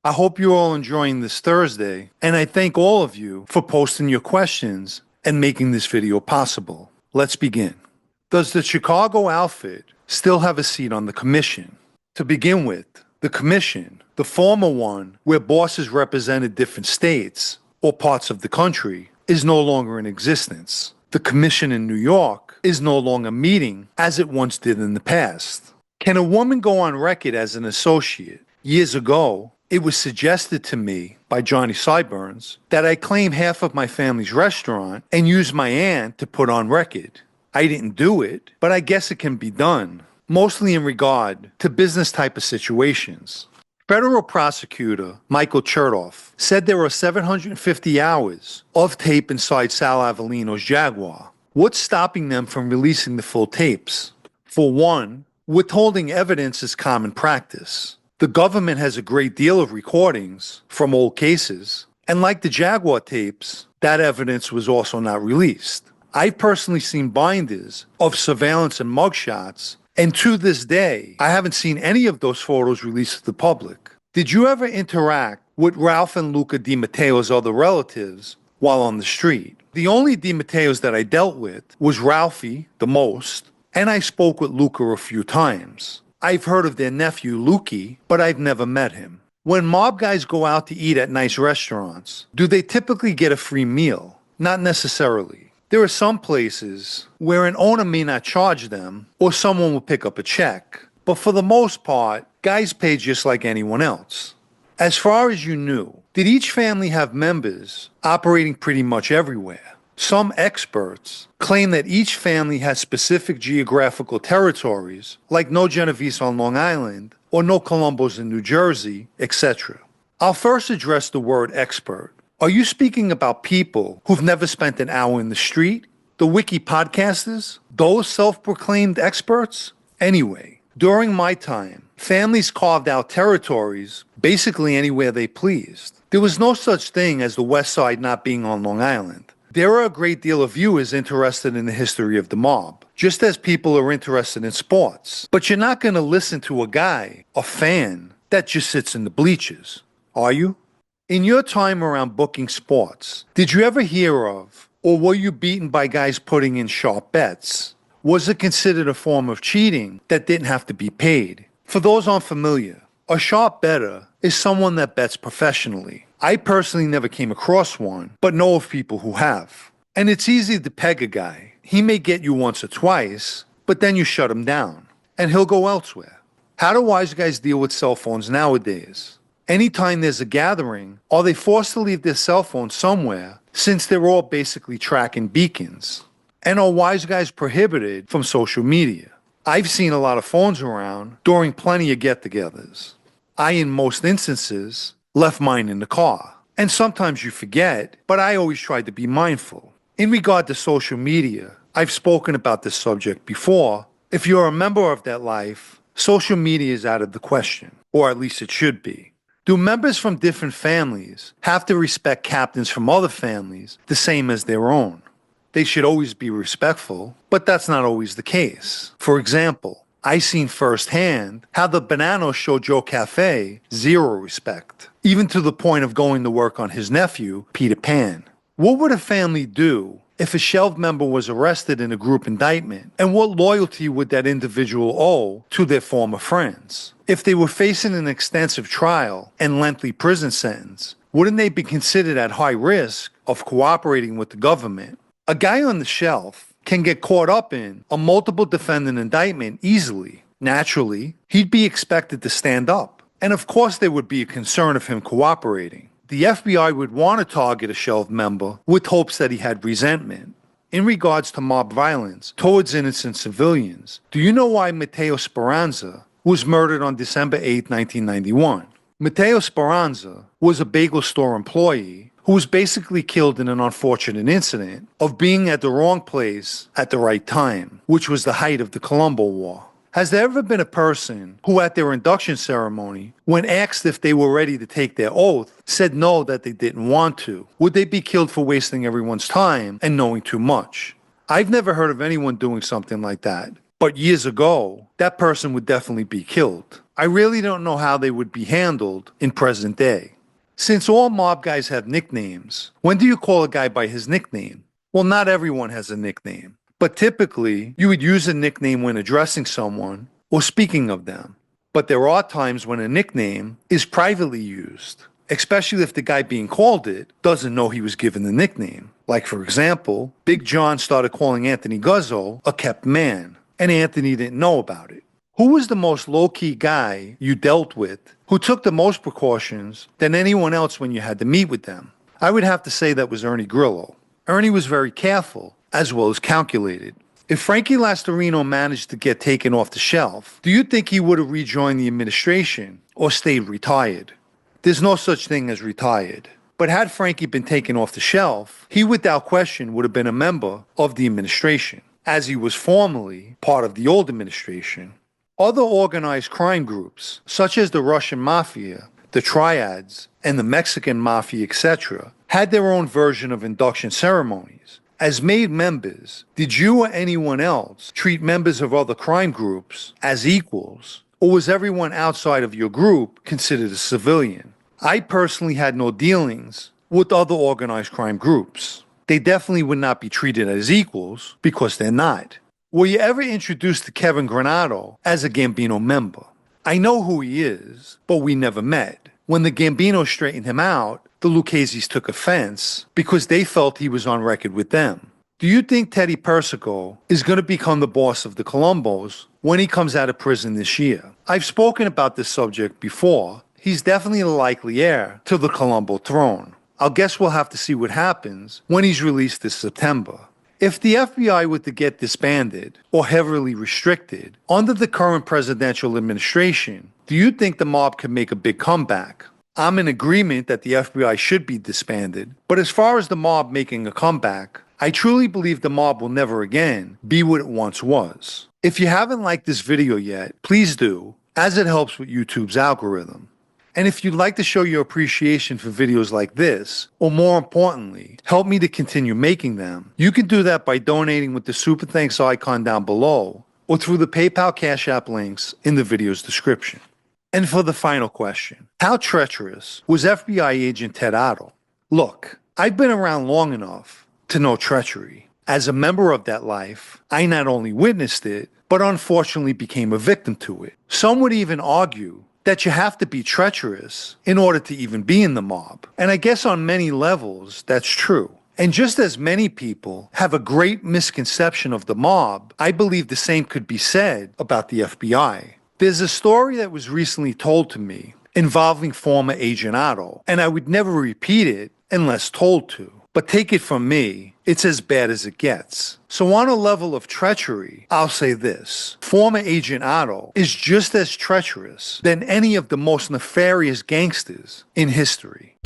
I hope you're all enjoying this Thursday, and I thank all of you for posting your questions and making this video possible. Let's begin. Does the Chicago outfit still have a seat on the commission? To begin with, the commission, the former one where bosses represented different states or parts of the country, is no longer in existence. The commission in New York is no longer meeting as it once did in the past. Can a woman go on record as an associate? Years ago, it was suggested to me by Johnny Sideburns that I claim half of my family's restaurant and use my aunt to put on record. I didn't do it, but I guess it can be done, mostly in regard to business type of situations. Federal prosecutor Michael Chertoff said there are 750 hours of tape inside Sal Avellino's Jaguar. What's stopping them from releasing the full tapes? For one, withholding evidence is common practice. The government has a great deal of recordings from old cases, and like the Jaguar tapes, that evidence was also not released. I've personally seen binders of surveillance and mugshots, and to this day, I haven't seen any of those photos released to the public. Did you ever interact with Ralph and Luca DiMatteo's other relatives while on the street? The only DiMatteos that I dealt with was Ralphie, the most, and I spoke with Luca a few times. I've heard of their nephew, Lukey, but I've never met him. When mob guys go out to eat at nice restaurants, do they typically get a free meal? Not necessarily. There are some places where an owner may not charge them, or someone will pick up a check. But for the most part, guys pay just like anyone else. As far as you knew, did each family have members operating pretty much everywhere? Some experts claim that each family has specific geographical territories, like no Genovese on Long Island, or no Colombos in New Jersey, etc. I'll first address the word expert. Are you speaking about people who've never spent an hour in the street? The wiki podcasters? Those self-proclaimed experts? Anyway, during my time, families carved out territories basically anywhere they pleased. There was no such thing as the West Side not being on Long Island. There are a great deal of viewers interested in the history of the mob, just as people are interested in sports. But you're not going to listen to a guy, a fan, that just sits in the bleachers, are you? In your time around booking sports, did you ever hear of, or were you beaten by guys putting in sharp bets? Was it considered a form of cheating that didn't have to be paid? For those unfamiliar, a sharp bettor is someone that bets professionally. I personally never came across one, but know of people who have. And it's easy to peg a guy. He may get you once or twice, but then you shut him down, and he'll go elsewhere. How do wise guys deal with cell phones nowadays? Anytime there's a gathering, are they forced to leave their cell phone somewhere, since they're all basically tracking beacons? And are wise guys prohibited from social media? I've seen a lot of phones around during plenty of get-togethers. I, in most instances, left mine in the car. And sometimes you forget, but I always try to be mindful. In regard to social media, I've spoken about this subject before. If you're a member of that life, social media is out of the question, or at least it should be. Do members from different families have to respect captains from other families the same as their own? They should always be respectful, but that's not always the case. For example, I seen firsthand how the Bonanno showed Joe Cafe zero respect, even to the point of going to work on his nephew, Peter Pan. What would a family do if a shelved member was arrested in a group indictment, and what loyalty would that individual owe to their former friends? If they were facing an extensive trial and lengthy prison sentence, wouldn't they be considered at high risk of cooperating with the government? A guy on the shelf can get caught up in a multiple defendant indictment easily. Naturally, he'd be expected to stand up. And of course there would be a concern of him cooperating. The FBI would want to target a shelved member with hopes that he had resentment. In regards to mob violence towards innocent civilians, do you know why Matteo Speranza was murdered on December 8, 1991? Matteo Speranza was a bagel store employee who was basically killed in an unfortunate incident of being at the wrong place at the right time, which was the height of the Colombo War. Has there ever been a person who at their induction ceremony, when asked if they were ready to take their oath, said no, that they didn't want to? Would they be killed for wasting everyone's time and knowing too much? I've never heard of anyone doing something like that. But years ago, that person would definitely be killed. I really don't know how they would be handled in present day. Since all mob guys have nicknames, when do you call a guy by his nickname? Well, not everyone has a nickname, but typically you would use a nickname when addressing someone or speaking of them. But there are times when a nickname is privately used, especially if the guy being called it doesn't know he was given the nickname. Like, for example, Big John started calling Anthony Guzzo a kept man, and Anthony didn't know about it. Who was the most low-key guy you dealt with who took the most precautions than anyone else when you had to meet with them? I would have to say that was Ernie Grillo. Ernie was very careful, as well as calculated. If Frankie Lastarino managed to get taken off the shelf, do you think he would have rejoined the administration or stayed retired? There's no such thing as retired. But had Frankie been taken off the shelf, he without question would have been a member of the administration, as he was formerly part of the old administration. Other organized crime groups, such as the Russian mafia, the triads, and the Mexican mafia, etc., had their own version of induction ceremonies. As made members, did you or anyone else treat members of other crime groups as equals, or was everyone outside of your group considered a civilian? I personally had no dealings with other organized crime groups. They definitely would not be treated as equals because they're not. Were you ever introduced to Kevin Granado as a Gambino member? I know who he is, but we never met. When the Gambinos straightened him out, the Lucchese's took offense because they felt he was on record with them. Do you think Teddy Persico is going to become the boss of the Colombos when he comes out of prison this year? I've spoken about this subject before. He's definitely the likely heir to the Colombo throne. I guess we'll have to see what happens when he's released this September. If the FBI were to get disbanded or heavily restricted under the current presidential administration, do you think the mob could make a big comeback? I'm in agreement that the FBI should be disbanded, but as far as the mob making a comeback, I truly believe the mob will never again be what it once was. If you haven't liked this video yet, please do, as it helps with YouTube's algorithm. And if you'd like to show your appreciation for videos like this, or more importantly, help me to continue making them, you can do that by donating with the Super Thanks icon down below, or through the PayPal Cash App links in the video's description. And for the final question, how treacherous was FBI agent Ted Otto? Look, I've been around long enough to know treachery. As a member of that life, I not only witnessed it, but unfortunately became a victim to it. Some would even argue that you have to be treacherous in order to even be in the mob. And I guess on many levels, that's true. And just as many people have a great misconception of the mob, I believe the same could be said about the FBI. There's a story that was recently told to me involving former Agent Otto, and I would never repeat it unless told to. But take it from me, it's as bad as it gets. So on a level of treachery, I'll say this. Former Agent Otto is just as treacherous than any of the most nefarious gangsters in history.